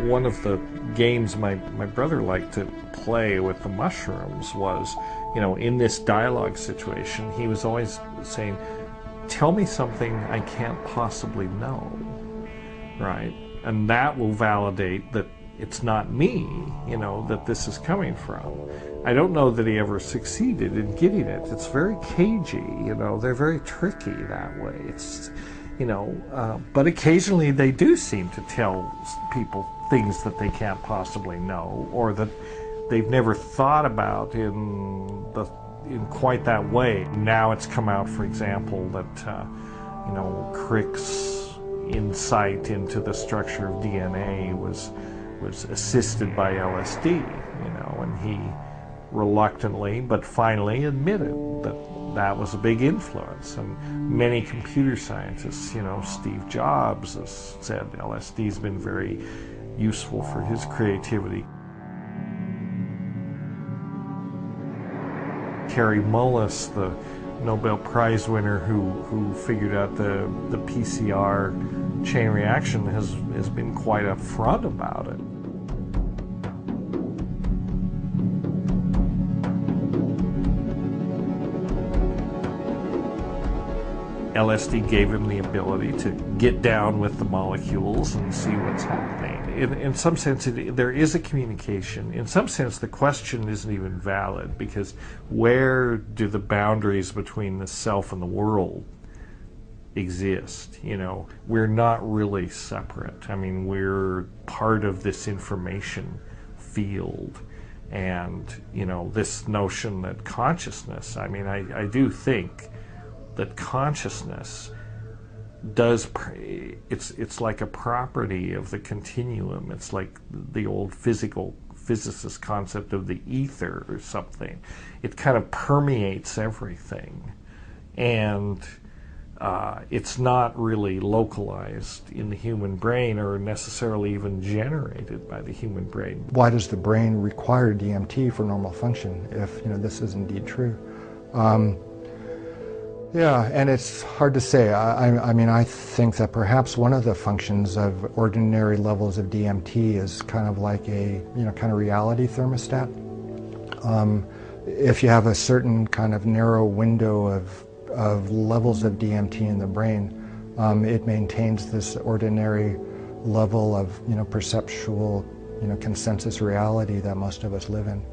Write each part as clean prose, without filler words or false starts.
one of the games my brother liked to play with the mushrooms was, in this dialogue situation, he was always saying, tell me something I can't possibly know, right? And that will validate that it's not me, that this is coming from. I don't know that he ever succeeded in getting it. It's very cagey, they're very tricky that way. It's, but occasionally they do seem to tell people things that they can't possibly know, or that they've never thought about in quite that way. Now it's come out, for example, that Crick's insight into the structure of DNA was assisted by LSD, and he reluctantly but finally admitted that was a big influence. And many computer scientists, Steve Jobs has said LSD's been very useful for his creativity. Kary Mullis, the Nobel Prize winner who figured out the PCR chain reaction, has been quite upfront about it. LSD gave him the ability to get down with the molecules and see what's happening. In some sense, there is a communication. In some sense, the question isn't even valid, because where do the boundaries between the self and the world exist? We're not really separate. I mean, we're part of this information field. And, this notion that consciousness, I do think that consciousness it's like a property of the continuum. It's like the old physicist concept of the ether or something. It kind of permeates everything, and it's not really localized in the human brain or necessarily even generated by the human brain. Why does the brain require DMT for normal function if this is indeed true? Yeah, and it's hard to say. I think that perhaps one of the functions of ordinary levels of DMT is kind of like a, kind of reality thermostat. If you have a certain kind of narrow window of levels of DMT in the brain, it maintains this ordinary level of, perceptual, consensus reality that most of us live in.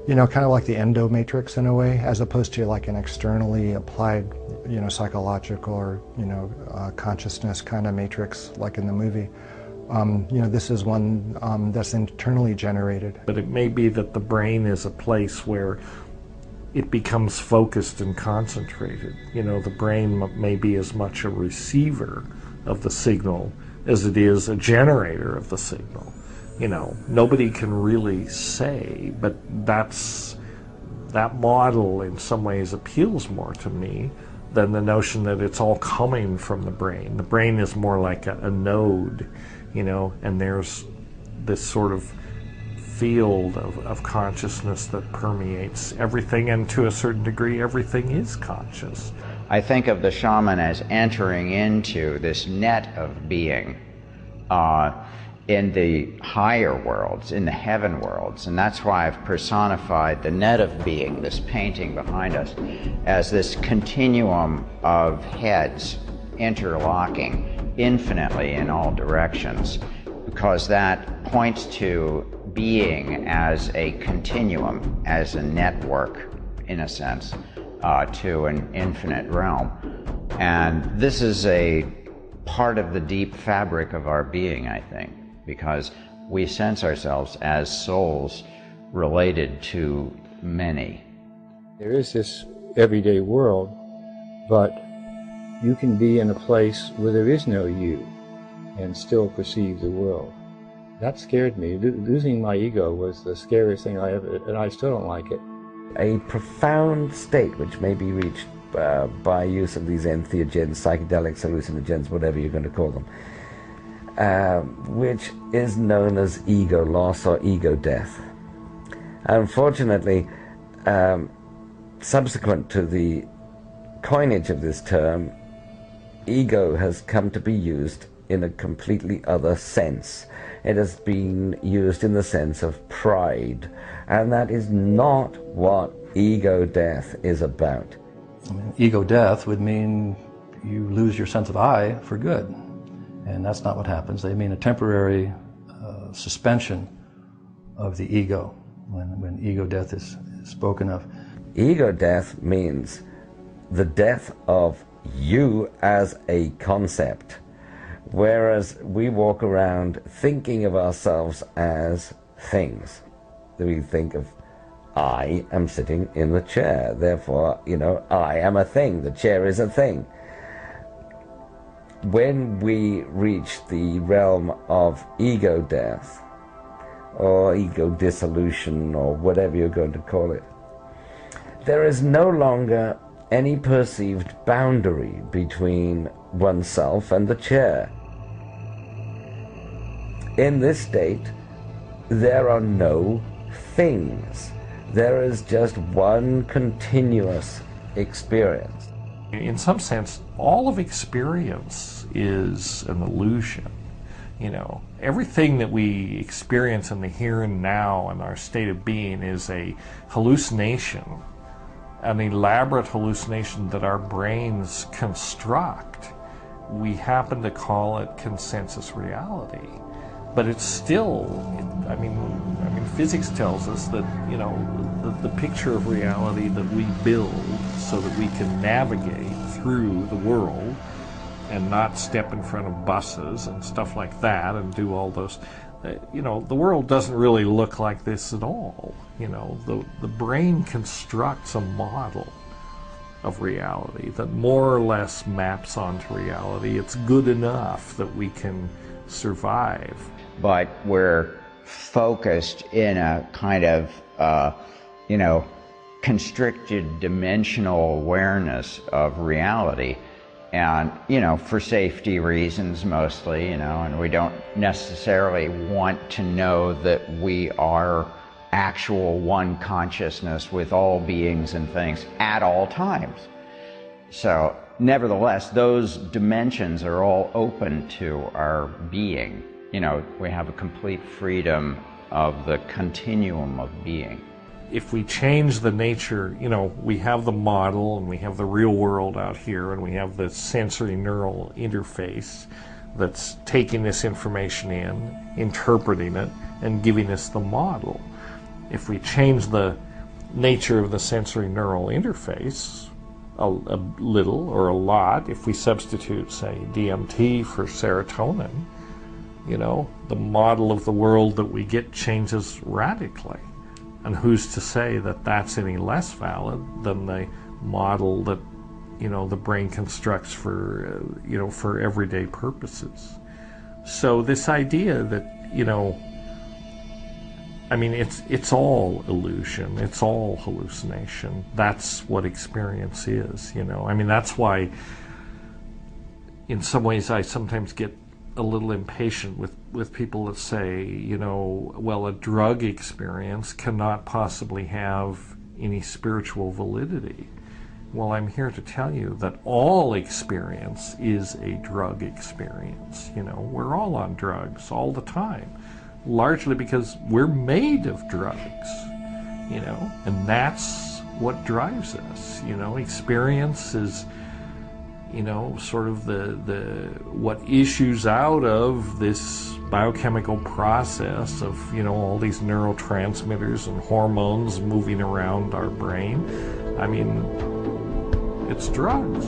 Kind of like the endomatrix in a way, as opposed to like an externally applied, psychological or, consciousness kind of matrix like in the movie. This is one that's internally generated. But it may be that the brain is a place where it becomes focused and concentrated. The brain may be as much a receiver of the signal as it is a generator of the signal. Nobody can really say, but that model in some ways appeals more to me than the notion that it's all coming from the brain. The brain is more like a node, and there's this sort of field of consciousness that permeates everything, and to a certain degree, everything is conscious. I think of the shaman as entering into this net of being, in the higher worlds, in the heaven worlds, and that's why I've personified the net of being, this painting behind us, as this continuum of heads interlocking infinitely in all directions, because that points to being as a continuum, as a network, in a sense, to an infinite realm. And this is a part of the deep fabric of our being, I think, because we sense ourselves as souls related to many. There is this everyday world, but you can be in a place where there is no you and still perceive the world. That scared me. Losing my ego was the scariest thing I ever, and I still don't like it. A profound state which may be reached by use of these entheogens, psychedelics, hallucinogens, whatever you're going to call them, which is known as ego loss or ego death. Unfortunately, subsequent to the coinage of this term, ego has come to be used in a completely other sense. It has been used in the sense of pride, and that is not what ego death is about. I mean, ego death would mean you lose your sense of I for good, and that's not what happens. They mean a temporary suspension of the ego when ego death is spoken of. Ego death means the death of you as a concept, whereas we walk around thinking of ourselves as things. We think of, I am sitting in the chair, therefore, I am a thing, the chair is a thing. When we reach the realm of ego death, or ego dissolution, or whatever you're going to call it, there is no longer any perceived boundary between oneself and the chair. In this state, there are no things. There is just one continuous experience. In some sense, all of experience is an illusion. Everything that we experience in the here and now and our state of being is a hallucination, an elaborate hallucination that our brains construct. We happen to call it consensus reality, but it's still, I mean, physics tells us that, the picture of reality that we build so that we can navigate through the world and not step in front of buses and stuff like that and do all those, the world doesn't really look like this at all. The brain constructs a model of reality that more or less maps onto reality. It's good enough that we can survive. But we're focused in a kind of, constricted dimensional awareness of reality. And, for safety reasons mostly, and we don't necessarily want to know that we are actual one consciousness with all beings and things at all times. So, nevertheless, those dimensions are all open to our being. We have a complete freedom of the continuum of being. If we change the nature, we have the model and we have the real world out here and we have the sensory neural interface that's taking this information in, interpreting it, and giving us the model. If we change the nature of the sensory neural interface a little or a lot, if we substitute, say, DMT for serotonin, the model of the world that we get changes radically. And who's to say that that's any less valid than the model that, the brain constructs for, for everyday purposes? So this idea that, it's all illusion, it's all hallucination. That's what experience is, That's why, in some ways, I sometimes get a little impatient with people that say, well, a drug experience cannot possibly have any spiritual validity. Well, I'm here to tell you that all experience is a drug experience. We're all on drugs all the time, largely because we're made of drugs, and that's what drives us. Experience is sort of the what issues out of this biochemical process of, all these neurotransmitters and hormones moving around our brain. It's drugs.